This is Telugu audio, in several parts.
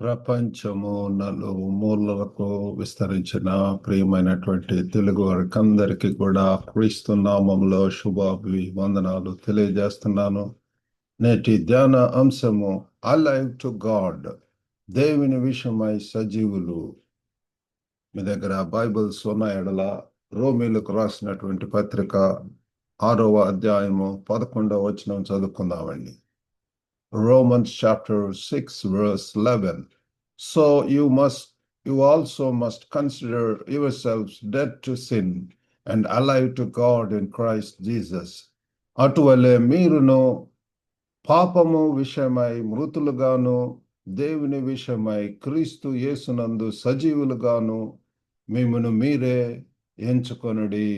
ప్రపంచము నలుమూలలకు విస్తరించిన ప్రియమైనటువంటి తెలుగు వారికందరికీ కూడా క్రీస్తు నామంలో శుభాభివందనాలు తెలియజేస్తున్నాను. నేటి ధ్యాన అంశము అలైవ్ టు గాడ్, దేవుని విషయమై సజీవులు. మీ దగ్గర బైబిల్స్ ఉన్న ఎడల రోమీలకు రాసినటువంటి పత్రిక 6వ అధ్యాయము 11వ వచనం చదువుకుందామండి. Romans chapter 6 verse 11. So you also must consider yourselves dead to sin and alive to God in Christ Jesus. అటువలే మీరును పాపము విషయమై మృతులుగాను దేవుని విషయమై క్రీస్తు యేసునందు సజీవులుగాను మిమ్మును మీరే ఎంచుకొనుడి.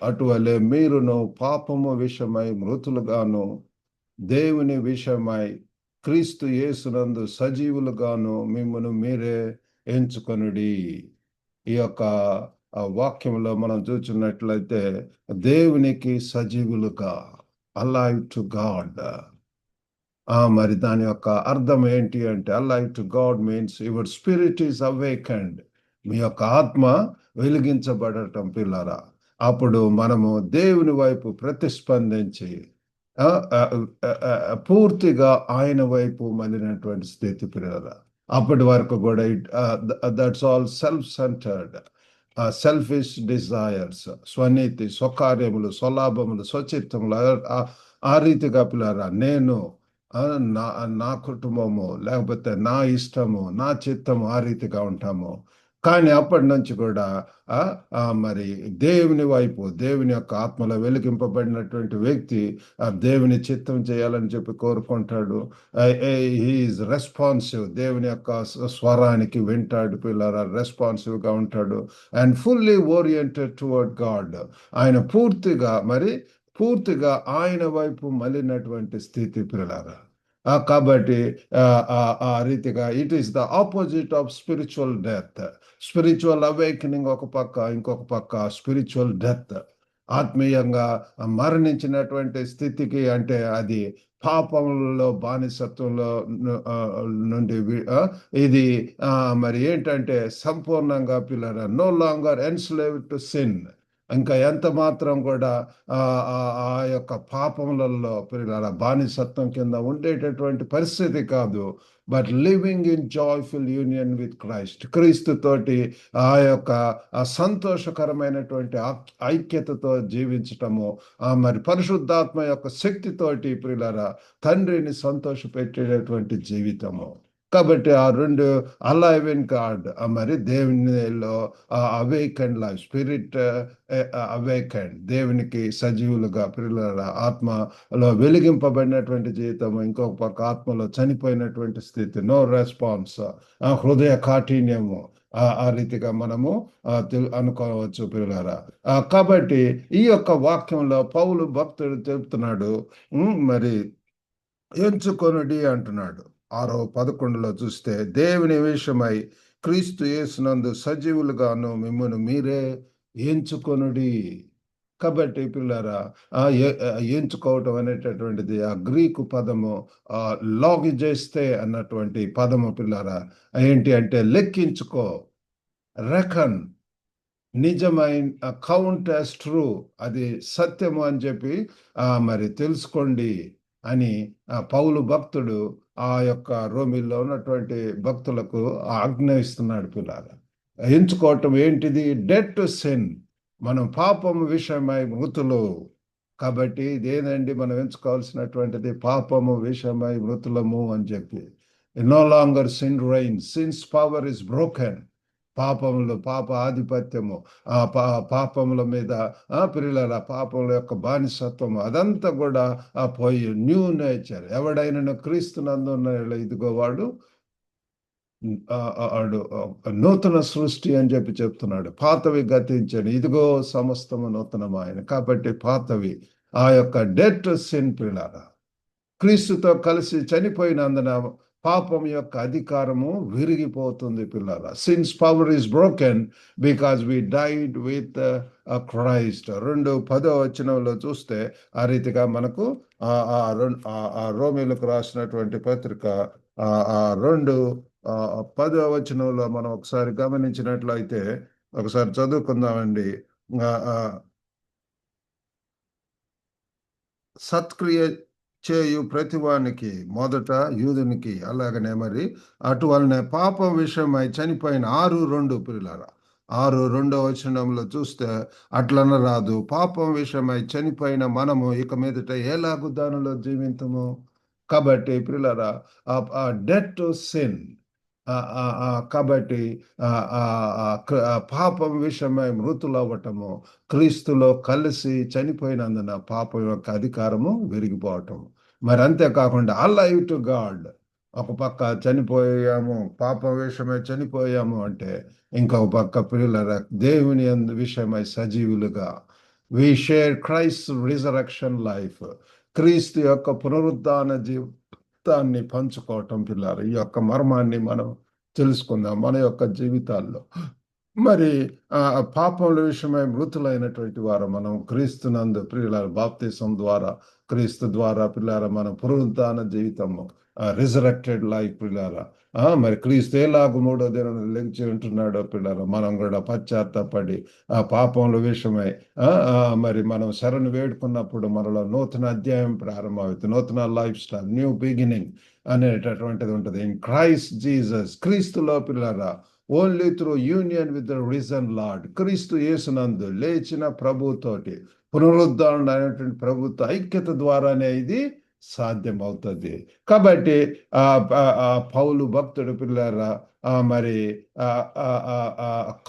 అటువలే మీరును పాపము విషయమై మృతులుగాను దేవుని విషయమై క్రీస్తు యేసునందు సజీవులుగాను మిమ్మును మీరే ఎంచుకొనుడి. ఈ యొక్క వాక్యంలో మనం చూసినట్లయితే దేవునికి సజీవులుగా, అలైవ్ టు గాడ్. మరి దాని యొక్క అర్థం ఏంటి అంటే, alive to God means your spirit is awakened. మీ యొక్క ఆత్మ వెలిగించబడటం పిల్లరా. అప్పుడు మనము దేవుని వైపు ప్రతిస్పందించి పూర్తిగా ఆయన వైపు మళ్ళినటువంటి స్థితి పిల్లరా. అప్పటి వరకు కూడా that's all self centred, selfish desires, స్వనీతి, స్వకార్యములు, స్వలాభములు, స్వచిత్తములు, ఆ రీతిగా పిల్లరా నేను నా కుటుంబము లేకపోతే నా ఇష్టము నా చిత్తము ఆ రీతిగా ఉంటాము. కానీ అప్పటి నుంచి కూడా మరి దేవుని వైపు, దేవుని యొక్క ఆత్మలో వెలిగింపబడినటువంటి వ్యక్తి దేవుని చిత్తం చేయాలని చెప్పి కోరుకుంటాడు. హీఈస్ రెస్పాన్సివ్, దేవుని యొక్క స్వరానికి వింటాడు పిల్లరా, రెస్పాన్సివ్గా ఉంటాడు. And fully oriented towards God. ఆయన పూర్తిగా ఆయన వైపు మళ్ళినటువంటి స్థితి పిల్లరా. కాబట్టి ఆ రీతిగా it is the opposite of spiritual death. Spiritual awakening ఒక పక్క, ఇంకొక పక్క స్పిరిచువల్ డెత్. ఆత్మీయంగా మరణించినటువంటి స్థితికి అంటే అది పాపంలో బానిసత్వంలో నుండి ఇది మరి ఏంటంటే సంపూర్ణంగా పిల్లరా no longer enslave to sin. ఇంకా ఎంత మాత్రం కూడా ఆ యొక్క పాపములలో పిల్లల బానిసత్వం కింద ఉండేటటువంటి పరిస్థితి కాదు. But living in joyful union with క్రీస్తుతోటి ఆ యొక్క సంతోషకరమైనటువంటి ఐక్యతతో జీవించటము, మరి పరిశుద్ధాత్మ యొక్క శక్తితోటి పిల్లల తండ్రిని సంతోషపెట్టేటటువంటి జీవితము. కాబట్టి ఆ రెండు అలైవ్ ఇన్ గాడ్, మరి దేవునిలో అవేకెండ్ లైఫ్, స్పిరిట్ అవేకెండ్, దేవునికి సజీవులుగా పిల్లల ఆత్మలో వెలిగింపబడినటువంటి జీవితం, ఇంకొక పక్క ఆత్మలో చనిపోయినటువంటి స్థితి, నో రెస్పాన్స్, హృదయ కాఠిన్యము, ఆ రీతిగా మనము అనుకోవచ్చు పిల్లలారా. కాబట్టి ఈ యొక్క వాక్యంలో పౌలు భక్తుడు చెప్తున్నాడు, మరి ఎంచుకొనుడి అంటున్నాడు. 6:11 చూస్తే దేవుని విషయమై క్రీస్తు యేసునందు సజీవులుగాను మిమ్మును మీరే ఎంచుకొనుడి. కాబట్టి పిల్లరా ఎంచుకోవటం అనేటటువంటిది ఆ గ్రీకు పదము లాగిజేస్తే అన్నటువంటి పదము పిల్లరా ఏంటి అంటే లెక్కించుకో, రెకన్, నిజమైన కౌంట్ యాస్ ట్రూ, అది సత్యము అని చెప్పి మరి తెలుసుకోండి అని పౌలు భక్తుడు ఆ యొక్క రోమిల్లో ఉన్నటువంటి భక్తులకు ఆజ్ఞయిస్తున్నాడు పిల్లలు. ఎంచుకోవటం ఏంటిది? Dead to sin. మనం పాపం విషయమై మృతులు. కాబట్టి ఇదేనండి మనం ఎంచుకోవాల్సినటువంటిది, పాపము విషయమై మృతులము అని చెప్పి. No longer sin reigns, sins power is broken. పాప ఆధిపత్యము, పాపముల మీద పిల్లల పాపముల యొక్క బానిసత్వము అదంతా కూడా పోయి న్యూ నేచర్. ఎవడైనా క్రీస్తునందున్న ఇదిగో వాడు నూతన సృష్టి అని చెప్పి చెప్తున్నాడు. పాతవి గతించండి, ఇదిగో సమస్తము నూతనమాయన. కాబట్టి పాతవి ఆ యొక్క డెత్ టు సిన్ పిల్లల క్రీస్తుతో కలిసి చనిపోయినందున పాపం యొక్క అధికారము విరిగిపోతుంది పిల్లల. Sins power is broken because we died with Christ. 2:10 చూస్తే ఆ రీతిగా మనకు రోమీలకు రాసినటువంటి పత్రిక 2:10 మనం ఒకసారి గమనించినట్లయితే ఒకసారి చదువుకుందామండి. సత్క్రియ చేయు ప్రతివానికి మొదట యూదునికి, అలాగనే మరి అటువలనే పాపం విషయమై చనిపోయిన 6:2 పిల్లల 6:2 చూస్తే అట్లన రాదు, పాపం విషయమై చనిపోయిన మనము ఇక మీదట ఎలాగు దానిలో జీవించము. కాబట్టి పిల్లరా, డెత్ టు సిన్, కాబట్టి పాపం విషయమై మృతులవ్వటము, క్రీస్తులో కలిసి చనిపోయినందున పాపం యొక్క అధికారము విరిగిపోవటము. మరి అంతేకాకుండా అలైవ్ టు గాడ్, ఒక పక్క చనిపోయాము, పాపం విషయమై చనిపోయాము అంటే ఇంకొక పక్క పిల్లల దేవుని విషయమై సజీవులుగా we share Christ resurrection life, క్రీస్తు యొక్క పునరుద్ధాన జీవితాన్ని పంచుకోవటం. పిల్లలు, ఈ యొక్క మర్మాన్ని మనం తెలుసుకుందాం మన యొక్క జీవితాల్లో. మరి పాపముల విషయమై మృతులైనటువంటి వారు మనం క్రీస్తునందు ప్రియుల బాప్తిసం ద్వారా, క్రీస్తు ద్వారా పిల్లారా మనం పునరుద్ధాన జీవితము, రిజరెక్టెడ్ లైఫ్ పిల్లారా. మరి క్రీస్తు ఎలాగ 3వ దినం లెంచి ఉంటున్నాడో పిల్లారా, మనం కూడా పశ్చాత్తాపడి ఆ పాపముల విషయమై మరి మనం శరణు వేడుకున్నప్పుడు మనలో నూతన అధ్యాయం ప్రారంభమవుతుంది, నూతన లైఫ్ స్టైల్, న్యూ బిగినింగ్ అనేటటువంటిది ఉంటుంది. ఇన్ క్రైస్ట్ జీసస్, క్రీస్తులో పిల్లారా, only through union with the risen lord, క్రీస్తు యేసునందు లేచిన ప్రభుతోటి, పునరుద్ధరణ అనేటువంటి ప్రభుత్వ ఐక్యత ద్వారానే ఇది సాధ్యమవుతుంది. కాబట్టి పౌలు భక్తుడు పిల్లారా మరి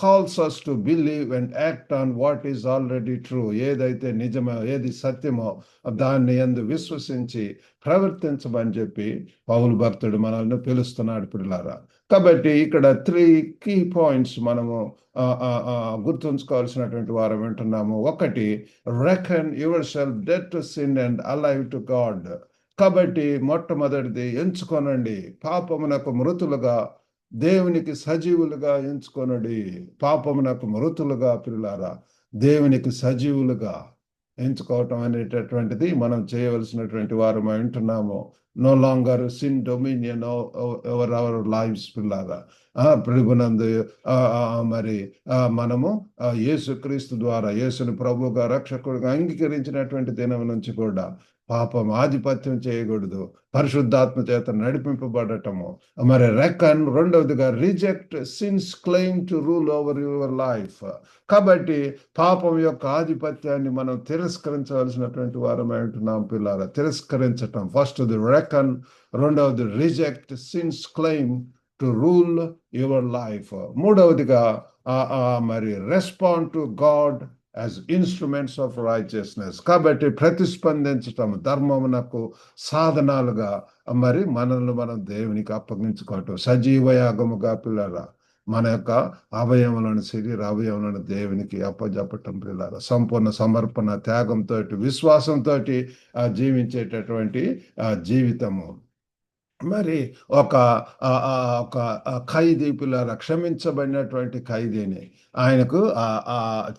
calls us to believe and act on what is already true, ఏదైతే నిజమో, ఏది సత్యమో దాన్ని యందు విశ్వసించి ప్రవర్తించమని చెప్పి పౌలు భక్తుడు మనల్ని పిలుస్తున్నాడు పిల్లారా. కాబట్టి ఇక్కడ 3 key పాయింట్స్ మనము గుర్తుంచుకోవాల్సినటువంటి వారు వింటున్నాము. ఒకటి, reckon your self dead to sin and alive to God. కాబట్టి మొట్టమొదటిది ఎంచుకోనండి, పాపమునకు మృతులుగా దేవునికి సజీవులుగా ఎంచుకొనడి. పాపమునకు మృతులుగా పిల్లారా దేవునికి సజీవులుగా ఎంచుకోవటం అనేటటువంటిది మనం చేయవలసినటువంటి వారు వింటున్నాము. No longer sin dominion over our lives పిల్లారా. ప్రభునందు మరి మనము యేసుక్రీస్తు ద్వారా యేసుని ప్రభువుగా రక్షకుడుగా అంగీకరించినటువంటి దినం నుంచి కూడా పాపం ఆధిపత్యం చేయకూడదు, పరిశుద్ధాత్మ చేత నడిపింపబడటము. మరి రెకన్, రెండవదిగా reject since claim to rule over your life. కాబట్టి పాపం యొక్క ఆధిపత్యాన్ని మనం తిరస్కరించవలసినటువంటి వారమై ఉంటున్నాం పిల్లారా. తిరస్కరించటం ఫస్ట్ది రెకన్, రెండవది reject since claim to rule your life. మూడవదిగా మరి respond to God as instruments of righteousness. కాబట్టి ప్రతిస్పందించటం, ధర్మమునకు సాధనాలుగా మరి మనల్ని మనం దేవునికి అప్పగించుకోవటం, సజీవయాగముగా పిల్లరా మన యొక్క అవయములను, శరీర అవయములను దేవునికి అప్పజెప్పటం పిల్లరా. సంపూర్ణ సమర్పణ, త్యాగంతో, విశ్వాసంతో జీవించేటటువంటి జీవితము. మరి ఒక ఖైదీ పిల్లల, క్షమించబడినటువంటి ఖైదీని ఆయనకు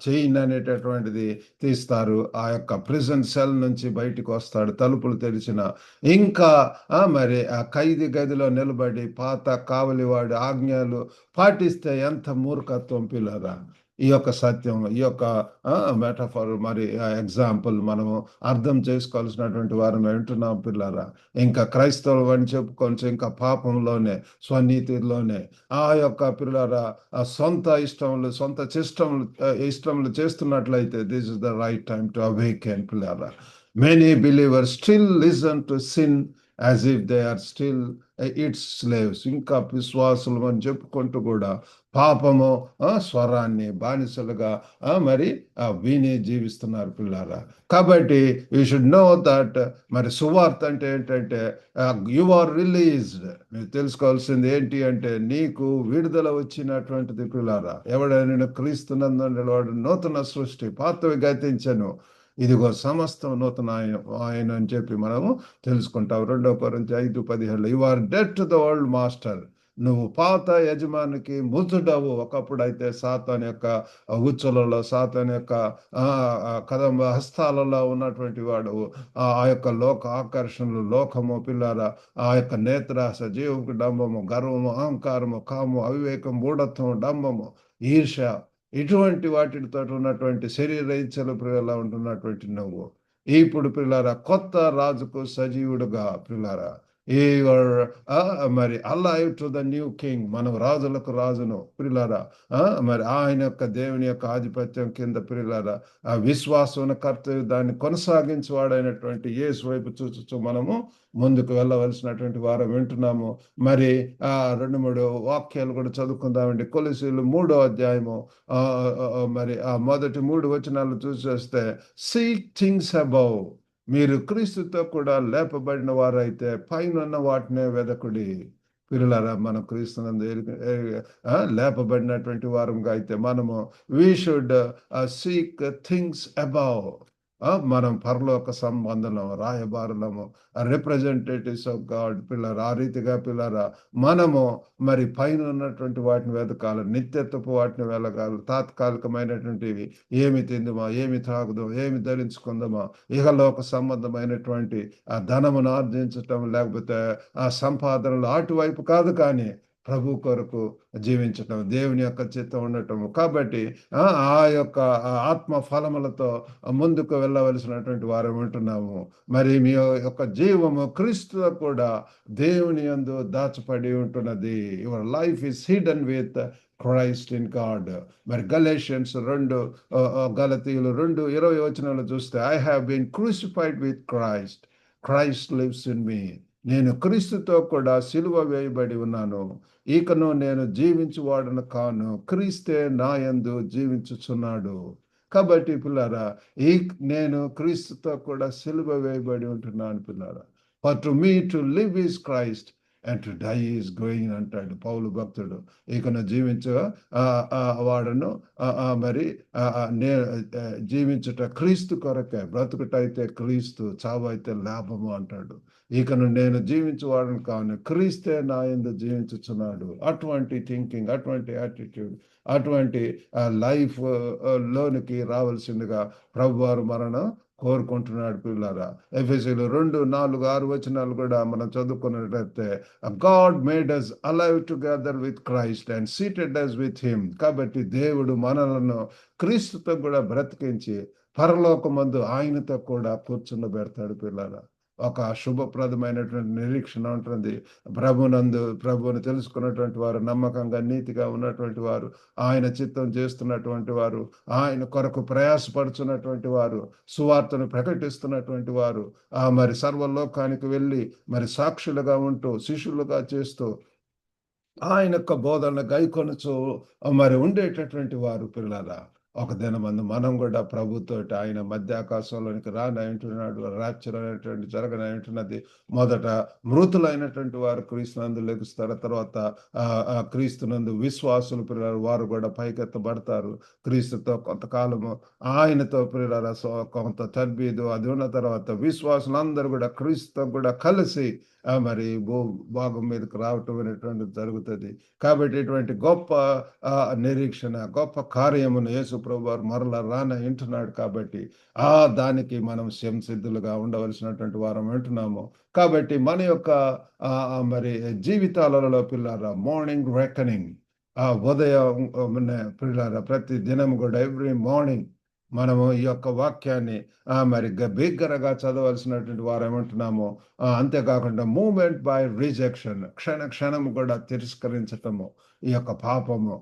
చైన్ అనేటటువంటిది తీస్తారు, ఆ యొక్క ప్రిజన్ సెల్ నుంచి బయటికి వస్తాడు, తలుపులు తెరిచిన ఇంకా మరి ఆ ఖైదీ గదిలో నిలబడి పాత కావలివాడి ఆజ్ఞలు పాటిస్తే ఎంత మూర్ఖత్వం పిల్లరా. ఈ యొక్క సత్యం, ఈ యొక్క మెటఫర్, మరి ఎగ్జాంపుల్ మనము అర్థం చేసుకోవాల్సినటువంటి వారు వింటున్నాం పిల్లరా. ఇంకా క్రైస్తవులు అని చెప్పుకొని ఇంకా పాపంలోనే, స్వనీతిలోనే ఆ యొక్క పిల్లరా సొంత ఇష్టములు చేస్తున్నట్లయితే this is the right time to awaken పిల్లరా. Many believers still listen to sin as if they are still its slaves. ఇంకా విశ్వాసులు అని చెప్పుకుంటూ కూడా పాపము స్వరాన్ని బానిసలుగా మరి విని జీవిస్తున్నారు పిల్లారా. కాబట్టి యూ షుడ్ నో దట్ మరి సువార్త అంటే ఏంటంటే యు ఆర్ రిలీజ్డ్. మీరు తెలుసుకోవాల్సింది ఏంటి అంటే నీకు విడుదల వచ్చినటువంటిది పిల్లారా. ఎవడైనా క్రీస్తునందు వాడు నూతన సృష్టి, పాతవి గతించను, ఇదిగో సమస్తం నూతన ఆయన అని చెప్పి మనము తెలుసుకుంటాం. 2 Corinthians 5:17 you are dead to the old master. నువ్వు పాత యజమానికి మృతుడవు. ఒకప్పుడైతే సాతాన్ యొక్క ఉచ్చులలో, సాతాన్ యొక్క కదంబ హస్తాలలో ఉన్నటువంటి వాడు, ఆ యొక్క లోక ఆకర్షణలు, లోకము పిల్లారా, ఆ యొక్క నేత్రాస, జీవకు డంబము, గర్వము, అహంకారము, కాము, అవివేకం, మూఢత్వం, డంబము, ఈర్ష, ఇటువంటి వాటితో ఉన్నటువంటి శరీర ఇచ్చలు పిల్లలా ఉంటున్నటువంటి నువ్వు ఇప్పుడు పిల్లారా కొత్త రాజుకు సజీవుడుగా పిల్లారా ఈ మరి alive to the new king, మనం రాజులకు రాజును ప్రిలారా. మరి ఆయన యొక్క దేవుని యొక్క ఆధిపత్యం కింద ప్రిలారా ఆ విశ్వాసం కర్తవ్యం దాన్ని కొనసాగించేవాడైనటువంటి యేసు వైపు చూచు మనము ముందుకు వెళ్ళవలసినటువంటి వారం వింటున్నాము. మరి 2-3 వాక్యాలు కూడా చదువుకుందామండి. కొలొస్సీయులు 3వ అధ్యాయము మరి ఆ మొదటి 3 వచనాలు చూసేస్తే, సీక్ థింగ్స్ అబౌవ్, మీరు క్రీస్తుతో కూడా లేపబడిన వారైతే పైన వాటినే వెదకుడి. పిల్లలారా, మనం క్రీస్తునందు లేపబడినటువంటి వారంగా అయితే మనము we should seek things above. మనం పరలోక సంబంధం రాయబారులము, రిప్రజెంటేటివ్స్ ఆఫ్ గాడ్. పిల్లరా, ఆ రీతిగా పిల్లరా మనము మరి పైన ఉన్నటువంటి వాటిని వెతకాలి, నిత్యత్వపు వాటిని వెలగాలి. తాత్కాలికమైనటువంటివి ఏమి తిందుమా, ఏమి తాగుదాం, ఏమి ధరించుకుందామా, ఇహలోక సంబంధమైనటువంటి ఆ ధనమును ఆర్జించటం, లేకపోతే ఆ సంపాదనలు అటువైపు కాదు, కానీ ప్రభు కొరకు జీవించటం, దేవుని యొక్క చిత్తం ఉండటం. కాబట్టి ఆ యొక్క ఆత్మ ఫలములతో ముందుకు వెళ్ళవలసినటువంటి వారు ఉంటున్నాము. మరి మీ యొక్క జీవము క్రీస్తులో కూడా దేవుని యందు దాచపడి ఉంటున్నది. Your life is hidden with Christ in God. మరి గలేషియన్స్ 2 గలతీయులు 2:20 చూస్తే, I have been crucified with Christ, Christ lives in me. నేను క్రీస్తుతో కూడా సిలువ వేయబడి ఉన్నాను, ఇకను నేను జీవించువాడను కాను, క్రీస్తే నా యందు జీవించుచున్నాడు. కాబట్టి పిల్లారా, నేను క్రీస్తుతో కూడా సిలువ వేయబడి ఉంటున్నాను పిల్లారా. For to me to live is Christ and to die is going అంటాడు పౌలు భక్తుడు. ఇకను వాడను మరి జీవించుట క్రీస్తు కొరకే, బ్రతుకుటైతే క్రీస్తు, చావు అయితే లాభము అంటాడు. ఇకను నేను జీవించువాడను కాను, క్రీస్తే నా యందు జీవించుచున్నాడు. అటువంటి థింకింగ్, అటువంటి యాటిట్యూడ్, అటువంటి లైఫ్ లోనికి రావాల్సిందిగా ప్రభువారు మరణం కోరుకుంటున్నాడు పిల్లారా. ఎఫెసీయులు 2:4-6 కూడా మనం చదువుకున్నట్లయితే, God made us alive together with Christ and seated us with him. కాబట్టి దేవుడు మనలను క్రీస్తుతో కూడా బ్రతికించి పరలోకమందు ఆయనతో కూడా కూర్చుండబెడతాడు పిల్లారా. ఒక శుభప్రదమైనటువంటి నిరీక్షణ ఉంటుంది. ప్రభువును తెలుసుకున్నటువంటి వారు, నమ్మకంగా నీతిగా ఉన్నటువంటి వారు, ఆయన చిత్తం చేస్తున్నటువంటి వారు, ఆయన కొరకు ప్రయాసపడుచున్నటువంటి వారు, సువార్తను ప్రకటిస్తున్నటువంటి వారు, మరి సర్వలోకానికి వెళ్ళి మరి సాక్షులుగా ఉంటూ, శిష్యులుగా చేస్తూ, ఆయన యొక్క బోధన గైకొనుచు మరి ఉండేటటువంటి వారు పిల్లరా. ఒక దినమందు మనం కూడా ప్రభుతోటి ఆయన మధ్యాకాశంలోనికి రానంటున్నాడు. రాప్చర్ అనేటువంటి జరగనంటున్నది. మొదట మృతులైనటువంటి వారు క్రీస్తునందు లెగుస్తారు. తర్వాత క్రీస్తునందు విశ్వాసులు పిల్లలు వారు కూడా పైకెత్తబడతారు. క్రీస్తుతో కొంతకాలము ఆయనతో పిల్లల కొంత తర్బీదు అది ఉన్న తర్వాత విశ్వాసులందరూ కూడా క్రీస్తుతో కూడా కలిసి మరి భాగం మీదకి రావటం అనేటువంటిది జరుగుతుంది. కాబట్టి ఇటువంటి గొప్ప నిరీక్షణ, గొప్ప కార్యమును యేసు ప్రభు వారు మరలా వింటున్నాడు. కాబట్టి దానికి మనం సంసిద్ధులుగా ఉండవలసినటువంటి వారం వింటున్నాము. కాబట్టి మన యొక్క మరి జీవితాలలో పిల్లారా, మార్నింగ్ రెకనింగ్, ఉదయం పిల్లారా, ప్రతి దినం కూడా ఎవ్రీ మార్నింగ్ మనము ఈ యొక్క వాక్యాన్ని మరి బిగ్గరగా చదవలసినటువంటి వారు ఏమంటున్నాము. అంతేకాకుండా మూమెంట్ బై రిజెక్షన్, క్షణం కూడా తిరస్కరించటము, ఈ యొక్క పాపము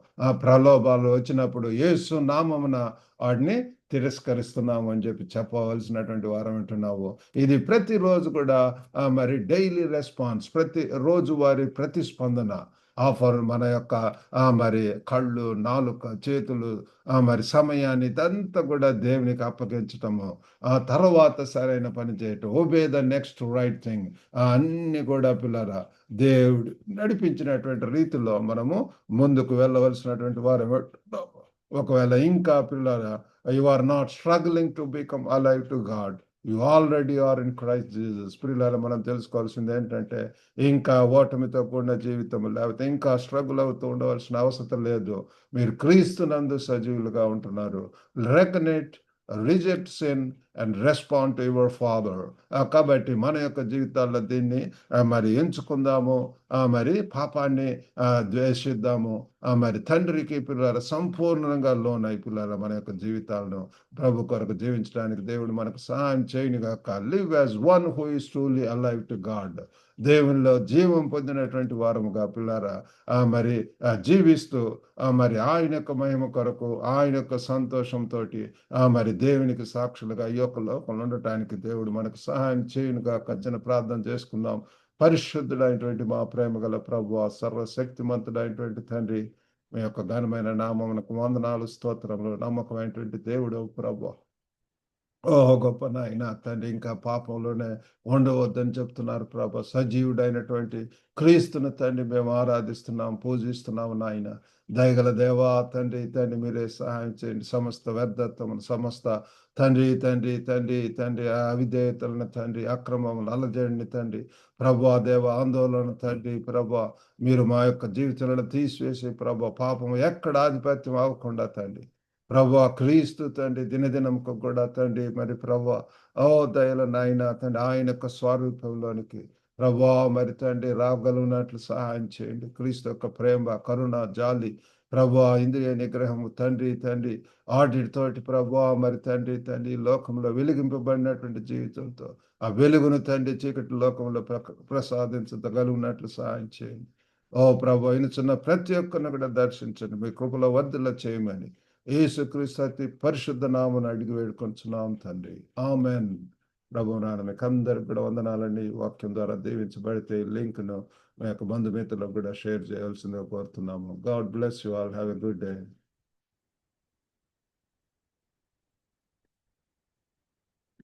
ప్రలోభాలు వచ్చినప్పుడు యేసు నామమున వాటిని తిరస్కరిస్తున్నాము అని చెప్పవలసినటువంటి వారం అంటున్నావు. ఇది ప్రతిరోజు కూడా మరి డైలీ రెస్పాన్స్, ప్రతి రోజు వారి ప్రతిస్పందన ఆఫర్, మన యొక్క మరి కళ్ళు, నాలుక, చేతులు, మరి సమయాన్ని ఇదంతా కూడా దేవునికి అప్పగించటము, తర్వాత సరైన పని చేయటం, obey the next right thing, అన్ని కూడా పిల్లరా దేవుడు నడిపించినటువంటి రీతిలో మనము ముందుకు వెళ్ళవలసినటువంటి వారు ఒకవేళ ఇంకా పిల్లరా, you are not struggling to become alive to God, you already are in Christ Jesus. పిల్లల మనం తెలుసుకోవాల్సింది ఏంటంటే, ఇంకా ఓటమితో కూడిన జీవితం, లేకపోతే ఇంకా స్ట్రగుల్ అవుతూ ఉండవలసిన అవసరం లేదు. మీరు క్రీస్తునందు సజీవులుగా ఉంటున్నారు. Reckon it, reject sin and respond to your Father. కాబట్టి మన యొక్క జీవితాల్లో దీన్ని మరి ఎంచుకుందాము. మరి పాపాన్ని ద్వేషిద్దాము. మరి తండ్రికి పిల్లల సంపూర్ణంగా లోనై పిల్లల మన యొక్క జీవితాలను ప్రభు కొరకు జీవించడానికి దేవుడు మనకు సహాయం చేయను గాక. Live as one who is truly alive to God. దేవునిలో జీవం పొందినటువంటి వారముగా పిల్లారా మరి జీవిస్తూ మరి ఆయన యొక్క మహిమ కొరకు, ఆయన యొక్క సంతోషంతో మరి దేవునికి సాక్షులుగా ఈ యొక్క లోకంలో ఉండటానికి దేవుడు మనకు సహాయం చేయనుగా. చిన్న ప్రార్థన చేసుకుందాం. పరిశుద్ధుడైనటువంటి మా ప్రేమ గల ప్రభువా, సర్వశక్తిమంతుడైనటువంటి తండ్రి, మీ యొక్క ఘనమైన నామమునకు వందనాలు, స్తోత్రములు. నమ్మకమైనటువంటి దేవుడు ప్రభువా, ఓహో గొప్ప నాయన తండ్రి, ఇంకా పాపంలోనే ఉండవద్దని చెప్తున్నారు ప్రభా. సజీవుడైనటువంటి క్రీస్తును తండ్రి మేము ఆరాధిస్తున్నాం, పూజిస్తున్నాము నాయన. దయగల దేవా తండ్రి, తండ్రి మీరే సహాయం చేయండి. సమస్త వ్యర్థత్వమును, సమస్త తండ్రి తండ్రి తండ్రి తండ్రి అవిధేయతలను తండ్రి, అక్రమములు అలజడిని తండ్రి, ప్రభా దేవ ఆందోళన తండ్రి, ప్రభా మీరు మా యొక్క జీవితాలను తీసివేసి ప్రభా, పాపము ఎక్కడ ఆధిపత్యం అవ్వకుండా తండ్రి, ప్రభా క్రీస్తు తండ్రి దినదినంకు కూడా తండ్రి మరి ప్రభా ఓ దయల నాయన తండ్రి ఆయన యొక్క స్వరూపంలోనికి ప్రభా మరి తండ్రి రాగలిగినట్లు సహాయం చేయండి. క్రీస్తు యొక్క ప్రేమ, కరుణ, జాలి ప్రభా, ఇంద్రియ నిగ్రహము తండ్రి తండ్రి ఆడితోటి ప్రభా మరి తండ్రి తండ్రి లోకంలో వెలిగింపబడినటువంటి జీవితంతో ఆ వెలుగును తండ్రి చీకటి లోకంలో ప్రసాదించగలిగినట్లు సహాయం చేయండి. ఓ ప్రభా చిన్న ప్రతి ఒక్కరిని కూడా దర్శించండి, మీ కృపలో వర్ధిల్ల చేయమని యేసుక్రీస్తు అతి పరిశుద్ధ నామమున అడిగి వేడుకొంచున్నాం తండ్రి, ఆమెన్. ప్రభు నాన్న మీకు అందరికి కూడా వందనాలండి. వాక్యం ద్వారా దీవించబడితే లింక్ ను మీ యొక్క బంధుమిత్రులకు కూడా షేర్ చేయాల్సిందిగా కోరుతున్నాము. God bless you all. Have a good day.